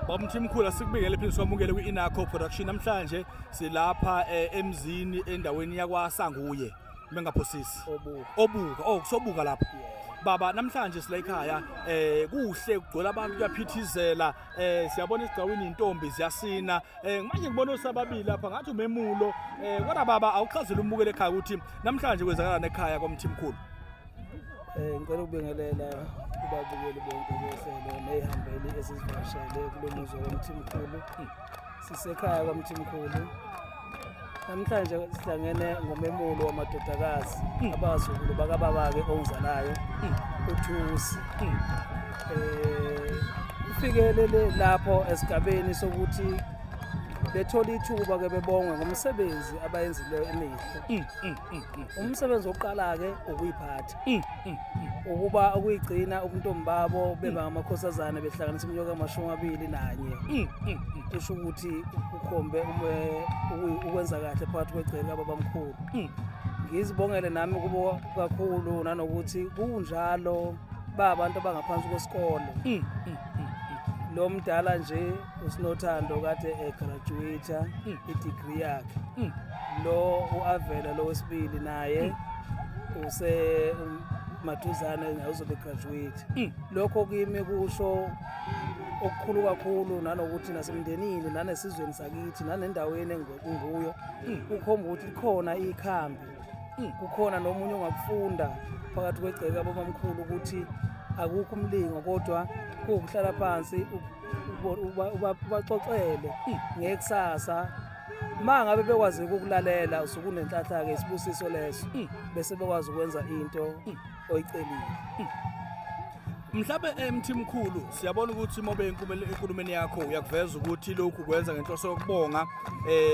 Bamthimkhulu sikubingele phezulu kwamukele kwi-Inaco Production namhlanje silapha emzini endaweni yakwaSanguye bengaphosisi obuka kusobuka lapha baba namhlanje sila ekhaya kuhle kugcwele abantu kuyaphithizela siyabona isigcawini intombi ziyasina manje ngibona usababili lapha ngathi umemulo kodwa baba awuchazele umbukele ekhaya ukuthi namhlanje kwenzakalana ekhaya kwaMthimkhulu. Ngicela ukubingelela kubabukeli bonke behlelo nehambeli esizivashele kulomuzo kwaMthimkhulu. Sisekhaya kwaMthimkhulu. Namhlanje sihlangene ngomemulo wamadodakazi abazukulu bakababa-ke ongizalayo uThusi. Ufikelele lapho esigabeni sokuthi bethola ithuba ke bebongwe ngomsebenzi abayenzileyo emihle. Umsebenzi oqala-ke ukuyiphatha ukuba ukuyigcina ubuntombi babo beba ngamakhosazana behlanganisa iminyaka ama-21 kusho ukuthi ukhombe ukwenza kahle phakathi kwegceke kababamkhulu. Ngizibongele nami kubo kakhulu nanokuthi kunjalo abantu abangaphansi kwesikole. Lo mdala nje uSinothando kade egraduate i-degree yakhe. Lo uAvela lo wesibili naye maduzane naye uzobe graduate. Lokho kimi kusho okukhulu kakhulu nanokuthi nasemndenini nanesizweni sakithi nanendaweni enguyo ukhomba ukuthi likhona ikhambi. Kukhona nomunye ongakufunda phakathi kwegceke ababamkhulu ukuthi akukho umlingo kodwa kuhlala phansi ubaxoxele ngekusasa mangabe bekwazi ukulalela usuku nenhlanhla ke isibusiso leso bese bekwazi ukwenza into oyicelile. Mhlawumbe eMthimkhulu siyabona ukuthi mobe enkulumeni yakho uyakuveza ukuthi lokhu kwenza ngenhloso yokubonga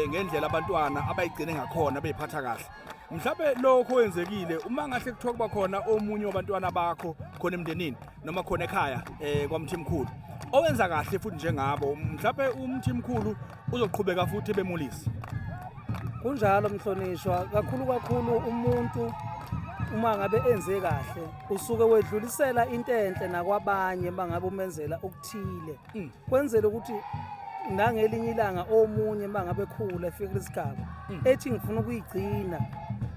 ngendlela abantwana abayigcine ngakhona beyiphatha kahle. Mhlawumbe lokho wenzekile uma ngahle kuthiwa kuba khona omunye wabantwana bakho khona emndenini noma khona ekhaya kwaMthimkhulu owenza kahle futhi njengabo mhlawumbe uMthimkhulu uzoqhubeka futhi bemulisi. Kunjalo mhlonishwa kakhulu umuntu uma ngabe enze kahle usuke wedlulisela into enhle nakwabanye mangabe umenzela ukuthile kwenzela ukuthi nangelinye ilanga omunye mangabe khula efika lesigaba ethi ngifuna ukuyigcina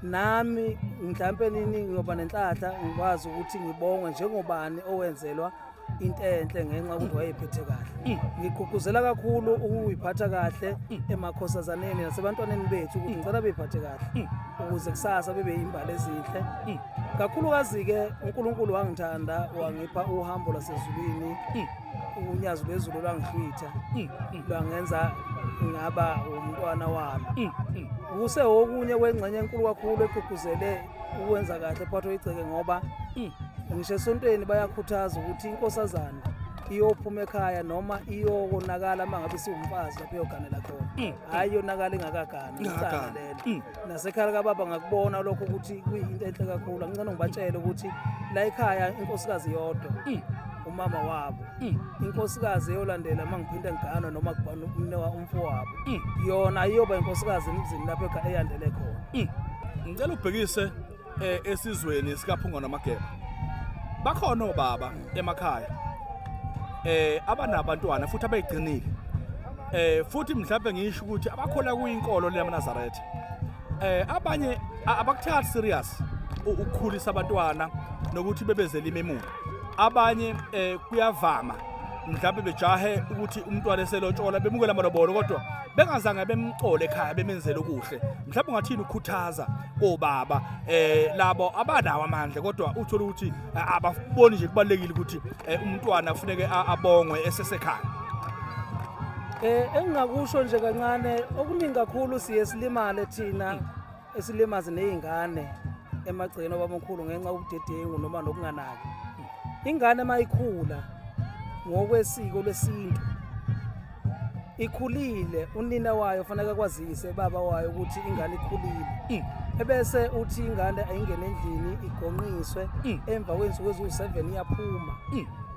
nami mhlawumbe nini ngiyoba nenhlahla ngikwazi ukuthi ngibongwe njengobani owenzelwa into enhle ngenxa ukuthi wayephethe kahle. Ngigqugquzela kakhulu ukuyiphatha kahle emakhosazaneni nasebantwaneni bethu ukuthi ngicela beyiphathe kahle ukuze kusasa bebe yimbali ezinhle. Kakhulukazi-ke uNkulunkulu wangithanda wangipha uhambo lwasezulwini unyazo lwezulu lwangihlwitha lwangenza ngaba umntwana walo. Kuse okunye kwengxenye enkulu kakhulu egqugquzele ukwenza kahle phakathi kwegceke ngoba ngisho esontweni bayakhuthaza ukuthi inkosazana iyophuma ekhaya noma iyokonakala mangabe siwumfazi lapho iyoganela khona hayi yonakala ingakagani icalela nasekhaya kababa ngakubona lokho ukuthi kuyinto enhle kakhulu. Angicela ngibatshele ukuthi la ekhaya inkosikazi yodwa umama wabo inkosikazi eyolandela mangiphinda ngigana noma kubana umfowabo yona ayiyoba inkosikazi emzini lapho eyandele khona. Ngicela ubhekise esizweni sikaPhungwana Mageba bakhona obaba emakhaya abanabantwana futhi abayigcinile futhi mhlawumbe ngisho ukuthi abakhola kuyinkolo leyaMnazaretha abanye abakuthathi serious ukukhulisa abantwana nokuthi bebezele imemulo. Abanye kuyavama mhlawumbe bejahe ukuthi umntwana eselotshola bemukela amalobolo kodwa bengazange bemcole ekhaya bemenzele okuhle. Mhlawumbe ungathini ukukhuthaza obaba labo abanawo amandla kodwa uthola ukuthi ababoni nje kubalekile ukuthi umntwana kufuneke abongwe esesekhaya. Engingakusho nje kancane okuningi kakhulu siye silimale thina esilimazi nezingane emagcekeni abamkhulu ngenxa yobudedengu noma nokunganaki. Ingane mayikhula ngokwesiko lesintu ikhulile unina wayo fanele kwazise baba wayo ukuthi ingane ikhulile ebese uthi ingane ayingene endlini igonqiswe emva kwensuku eziwu7 iyaphuma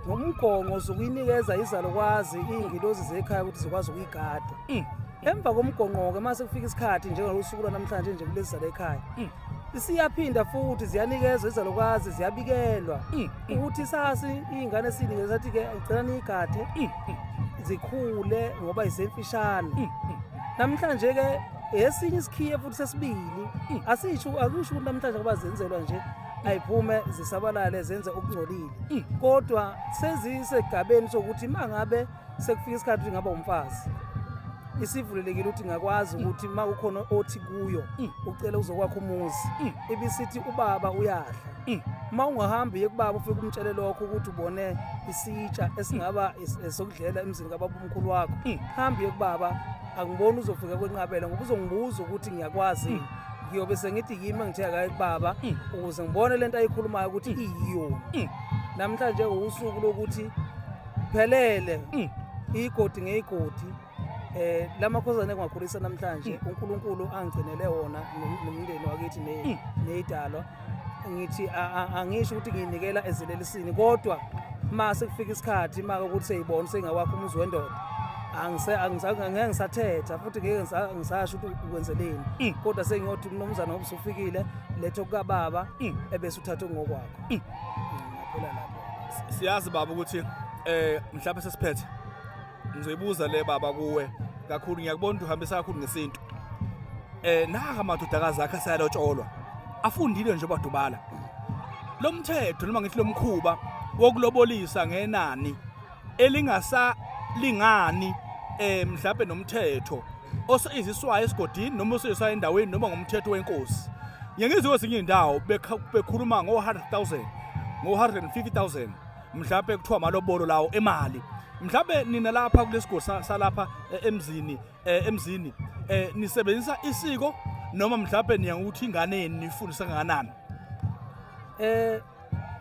ngomgongo uzokuyinikeza izalukwazi ingilozi zekhaya ukuthi zikwazi ukuyigada. Emva komgonqo-ke mase kufika isikhathi njengalosuku lwanamhlanje nje kulezi zala ekhaya Isiyaphinda futhi ziyanikezwa izalukwazi ziyabikelwa ukuthi sasi ingane sinikeza sathi ke ngicela niyigade zikhule ngoba isemfishane. Namhlanje ke esinye isikhiye futhi sesibili akusho ukuthi namhlanje ngoba zenzelwa nje ayiphume zisabalale zenze okungcolile, kodwa sezisegabeni sokuthi mangabe sekufika isikhathi ukuthi ngaba umfazi isivulelekile ukuthi ngakwazi ukuthi ma ukhona othi kuyo ucela uzokwakha umuzi ibisithi ubaba uyahla. Ma ungahambi ye kubaba ufike umtshele lokho ukuthi ubone isitsha esingaba esokudlela emzini kababa omkhulu wakho, hambi ye kubaba angiboni uzofika kwenqabela ngoba uzongibuza ukuthi ngiyakwazi ngiyobe sengithi yimi ngithe kayi kubaba ukuze ngibone lento ayikhulumayo ukuthi iyiyo. Namhlanje usuku lokuthi phelele igodi ngegodi lamakhosana engakhulisa namhlanje uNkulunkulu angigcinele wona nomndeni wakithi nezidalwa. Ngithi angisho ukuthi ngiyinikela ezilelisini, kodwa mase kufika isikhathi maka ukuthi seyibona sengawakho umuzi wendoda angeke ngisathetha futhi ngeke ngisasho ukuthi ukwenzeleni, kodwa sengiyothi umnomzana ngoba usufikile letho kuKababa ebese uthatha ngokwakho. Phela lapho siyazi baba ukuthi mhlawumbe sesiphethe ngizoyibuza le baba kuwe kakhulu, ngiyakubona ukuthi uhambisa kakhulu ngesintu. Naka amadodakazi akhe asayalotsholwa afundile nje badubala lo mthetho noma ngithi lo mkhuba wokulobolisa ngenani elingasalingani mhlawumbe nomthetho osiziswayo esigodini noma osiziswayo endaweni noma ngomthetho wenkosi. Ngiyengizwe kwezinye indawo bekhuluma ngo-100,000 ngo-150,000 mhlawumbe kuthiwa amalobolo lawo emali. Mhlawumbe nina lapha kulesigodi salapha emzini nisebenzisa isiko noma mhlawumbe niyangukuthi ingane nifundisa kangakanani?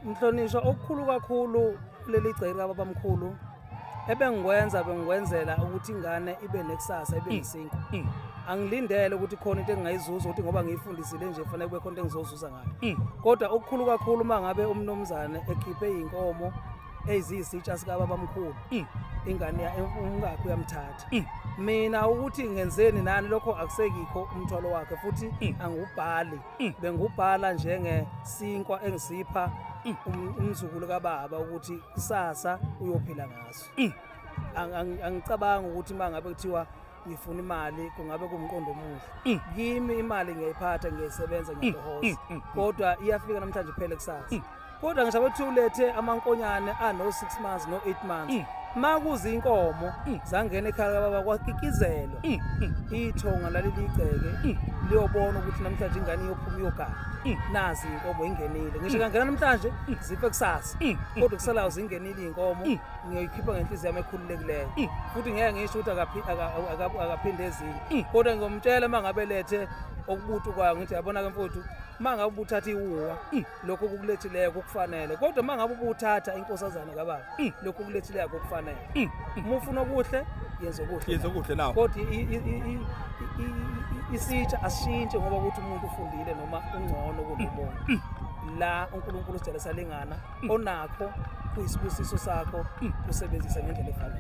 Mhlonishwa okukhulu kakhulu leli gceke kababamkhulu bengikwenzela ukuthi ingane ibe nekusasa ibe nesinko. Angilindele ukuthi khona into engayizuza ukuthi ngoba ngiyifundisile nje fanele kube khona into engizozuza ngayo. Kodwa okukhulu kakhulu mangabe umnomzane ekhiphe inkomo eziyisitsha sikababamkhulu ingane umngakho uyamthatha. Mina ukuthi ngenzeni nani lokho akusekikho umthwalo wakhe futhi angubhali, bengubhala njengesinkwa engisipha umzukulu kababa ukuthi kusasa uyophila ngaso. Angicabanga ukuthi mangabe kuthiwa ngifuna imali kungabe kumqondo omuhle. Kimi imali ngiyayiphatha ngiyasebenza ngiyahoza, kodwa iyafika namhlanje phele kusasa. Kodwa ngisho ukuthi ulethe amankonyane ano 6 months no 8 months makuza inkomo zangena ekhaya kababa kwakikizelwa ithonga laliligceke liyobona ukuthi namhlanje ingane iyophuma iyogana nazi inkomo ingenile. Ngisho kangena namhlanje zife kusasa, kodwa kusalayo zingenile inkomo ngiyoyikhipha ngenhliziyo yami ekhululekileyo futhi ngeke ngisho ukuthi akaphinde ezinye. Kodwa ngomtshela mangabe lethe okubuthi kwayo ngithi yabona ke mfowethu mangabe ubuthatha iwuwa lokho ukulethileyo kukufanele, kodwa mangabe ubuthatha inkosazana kababa lokho ukulethileyo kukufanele. Uma ufuna okuhle yenza okuhle nawo, kodwa isitsha asishintshe ngoba ukuthi umuntu ufundile noma ungcono kunobona. La uNkulunkulu sidala salingana onakho kuyisibusiso sakho usebenzisa ngendlela efanele.